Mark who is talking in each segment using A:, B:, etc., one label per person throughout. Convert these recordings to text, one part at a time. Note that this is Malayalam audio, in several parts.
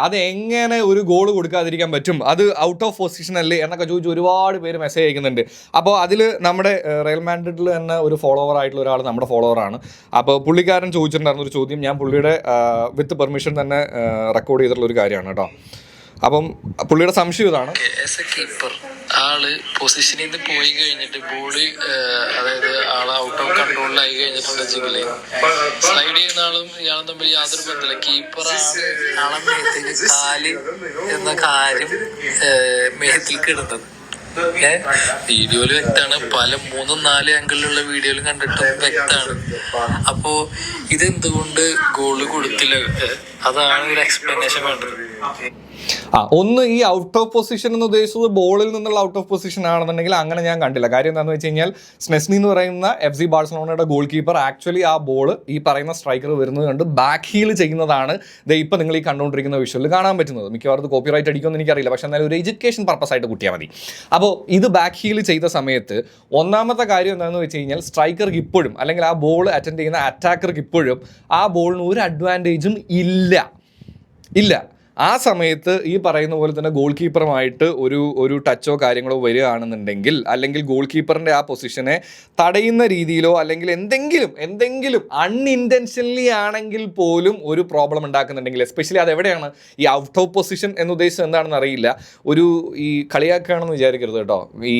A: അത് എങ്ങനെ ഒരു ഗോൾ കൊടുക്കാതിരിക്കാൻ പറ്റും, അത് ഔട്ട് ഓഫ് പൊസിഷൻ അല്ലേ എന്നൊക്കെ ചോദിച്ച് ഒരുപാട് പേര് മെസ്സേജ് അയക്കുന്നുണ്ട്. അപ്പോൾ അതിൽ നമ്മുടെ റയൽ മാഡ്രിഡിൽ തന്നെ ഒരു ഫോളോവർ ആയിട്ടുള്ള ഒരാൾ നമ്മുടെ ഫോളോവറാണ്. അപ്പോൾ പുള്ളിക്കാരൻ ചോദിച്ചിട്ടുണ്ടായിരുന്ന ഒരു ചോദ്യം ഞാൻ പുള്ളിയുടെ വിത്ത് പെർമിഷൻ തന്നെ റെക്കോർഡ് ചെയ്തിട്ടുള്ള ഒരു കാര്യമാണ് കേട്ടോ. അപ്പം പുള്ളിയുടെ സംശയം ഇതാണ്,
B: കീപ്പർ ആള് പൊസിഷനിൽ നിന്ന് പോയി കഴിഞ്ഞിട്ട് ബോള് അതായത് ആള് ഔട്ട് ഓഫ് കൺട്രോളിലായി കഴിഞ്ഞിട്ടുണ്ടെങ്കിൽ സ്ലൈഡ് ചെയ്യുന്ന ആളും ഇയാളും തമ്മിൽ യാതൊരു ബന്ധമില്ല. കീപ്പറാണ് ആളെ മേത്തേക്ക് കാല് എന്ന കാര്യം മേത്തേക്ക് ഇടുന്നത്. വീഡിയോയില് വ്യക്തമാണ്, പല 3-4 ആംഗിളിലുള്ള വീഡിയോയിലും കണ്ടിട്ടും വ്യക്തമാണ്. അപ്പോ ഇതെന്തുകൊണ്ട് ഗോള് കൊടുത്തില്ല, അതാണ് ഒരു എക്സ്പ്ലനേഷൻ വേണ്ടത്.
A: ഒന്ന് ഈ ഔട്ട് ഓഫ് പൊസിഷൻ എന്ന് ഉദ്ദേശിച്ചത് ബോളിൽ നിന്നുള്ള ഔട്ട് ഓഫ് പൊസിഷൻ ആണെന്നുണ്ടെങ്കിൽ അങ്ങനെ ഞാൻ കണ്ടില്ല. കാര്യം എന്താണെന്ന് വെച്ച് കഴിഞ്ഞാൽ സ്നെസ്നി എന്ന് പറയുന്ന FC ബാഴ്സലോണയുടെ ഗോൾ കീപ്പർ ആക്ച്വലി ആ ബോൾ ഈ പറയുന്ന സ്ട്രൈക്കർ വരുന്നത് കണ്ട് ബാക്ക് ഹീൽ ചെയ്യുന്നതാണ് ഇപ്പം നിങ്ങൾ ഈ കണ്ടുകൊണ്ടിരിക്കുന്ന വിഷ്വലിൽ കാണാൻ പറ്റുന്നത്. മിക്കവാറും കോപ്പിറൈറ്റ് അടിക്കുമെന്ന് എനിക്കറിയില്ല, പക്ഷേ എന്നാലും ഒരു എഡ്യൂക്കേഷൻ പർപ്പസ് ആയിട്ട് കൂട്ടിയാൽ മതി. അപ്പോൾ ഇത് ബാക്ക് ഹീൽ ചെയ്ത സമയത്ത് ഒന്നാമത്തെ കാര്യം എന്താണെന്ന് വെച്ച് കഴിഞ്ഞാൽ സ്ട്രൈക്കർക്ക് ഇപ്പോഴും അല്ലെങ്കിൽ ആ ബോൾ അറ്റൻഡ് ചെയ്യുന്ന അറ്റാക്കർക്ക് ഇപ്പോഴും ആ ബോളിന് ഒരു അഡ്വാൻറ്റേജും ഇല്ല. ആ സമയത്ത് ഈ പറയുന്ന പോലെ തന്നെ ഗോൾ കീപ്പറുമായിട്ട് ഒരു ടച്ചോ കാര്യങ്ങളോ വരികയാണെന്നുണ്ടെങ്കിൽ, അല്ലെങ്കിൽ ഗോൾ കീപ്പറിൻ്റെ ആ പൊസിഷനെ തടയുന്ന രീതിയിലോ അല്ലെങ്കിൽ എന്തെങ്കിലും അൺഇൻറ്റൻഷനലി ആണെങ്കിൽ പോലും ഒരു പ്രോബ്ലം ഉണ്ടാക്കുന്നുണ്ടെങ്കിൽ, എസ്പെഷ്യലി അതെവിടെയാണ് ഈ ഔട്ട് ഓഫ് പൊസിഷൻ എന്ന് ഉദ്ദേശിച്ചത് എന്താണെന്ന് അറിയില്ല, ഈ കളിയാക്കുകയാണെന്ന് വിചാരിക്കരുത് കേട്ടോ. ഈ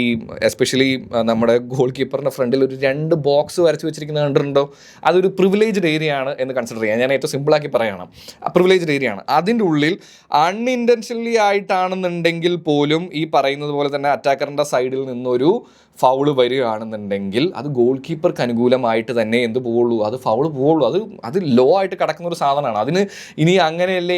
A: എസ്പെഷ്യലി നമ്മുടെ ഗോൾ കീപ്പറിൻ്റെ ഫ്രണ്ടിൽ ഒരു 2 ബോക്സ് വരച്ച് വെച്ചിരിക്കുന്നത് കണ്ടിട്ടുണ്ടോ? അതൊരു പ്രിവിലേജ്ഡ് ഏരിയ ആണ് എന്ന് കൺസിഡർ ചെയ്യാം. ഞാൻ ഏറ്റവും സിമ്പിളാക്കി പറയുകയാണ്, പ്രിവിലേജ്ഡ് ഏരിയ ആണ്. അതിൻ്റെ ഉള്ളിൽ അൺഇൻറ്റൻഷനലി ആയിട്ടാണെന്നുണ്ടെങ്കിൽ പോലും ഈ പറയുന്നത് പോലെ തന്നെ അറ്റാക്കറിൻ്റെ സൈഡിൽ നിന്നൊരു ഫൗള് വരികയാണെന്നുണ്ടെങ്കിൽ അത് ഗോൾ കീപ്പർക്ക് അനുകൂലമായിട്ട് തന്നെ അത് ഫൗള് പോവുള്ളൂ. അത് ലോ ആയിട്ട് കിടക്കുന്ന ഒരു സാധനമാണ്. അതിന് ഇനി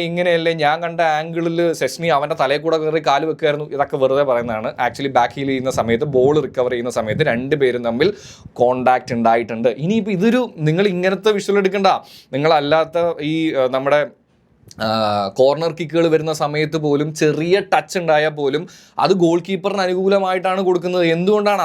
A: ഇങ്ങനെയല്ലേ ഞാൻ കണ്ട ആംഗിളിൽ സെസ്നി അവൻ്റെ തലയിൽ കൂടെ കയറി കാല് വെക്കുമായിരുന്നു, ഇതൊക്കെ വെറുതെ പറയുന്നതാണ്. ആക്ച്വലി ബാക്ക് ഹീൽ ചെയ്യുന്ന സമയത്ത്, ബോൾ റിക്കവർ ചെയ്യുന്ന സമയത്ത് 2 പേരും തമ്മിൽ കോണ്ടാക്റ്റ് ഉണ്ടായിട്ടുണ്ട്. ഇനിയിപ്പോൾ നിങ്ങൾ ഇങ്ങനത്തെ വിഷ്വൽ എടുക്കണ്ട, നിങ്ങളല്ലാത്ത ഈ നമ്മുടെ കോർണർ കിക്കുകൾ വരുന്ന സമയത്ത് പോലും ചെറിയ ടച്ച് ഉണ്ടായാൽ പോലും അത് ഗോൾ കീപ്പറിന് അനുകൂലമായിട്ടാണ് കൊടുക്കുന്നത്. എന്തുകൊണ്ടാണ്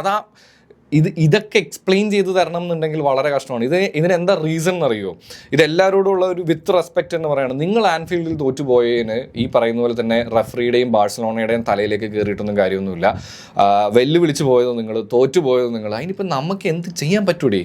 A: ഇതൊക്കെ എക്സ്പ്ലെയിൻ ചെയ്ത് തരണം എന്നുണ്ടെങ്കിൽ വളരെ കഷ്ടമാണ്. ഇതിനെന്താ റീസൺ എന്നറിയോ? ഇതെല്ലാവരോടും ഉള്ള ഒരു വിത്ത് റെസ്പെക്റ്റ് എന്ന് പറയുന്നത്, നിങ്ങൾ ആൻഫീൽഡിൽ തോറ്റുപോയതിന് ഈ പറയുന്ന പോലെ തന്നെ റഫറിയുടെയും ബാഴ്സലോണയുടെയും തലയിലേക്ക് കയറിയിട്ടൊന്നും കാര്യമൊന്നുമില്ല. വെല്ലുവിളിച്ച് പോയതോ നിങ്ങൾ, തോറ്റുപോയതോ നിങ്ങൾ, അതിനിപ്പോൾ നമുക്ക് എന്ത് ചെയ്യാൻ പറ്റൂടേ?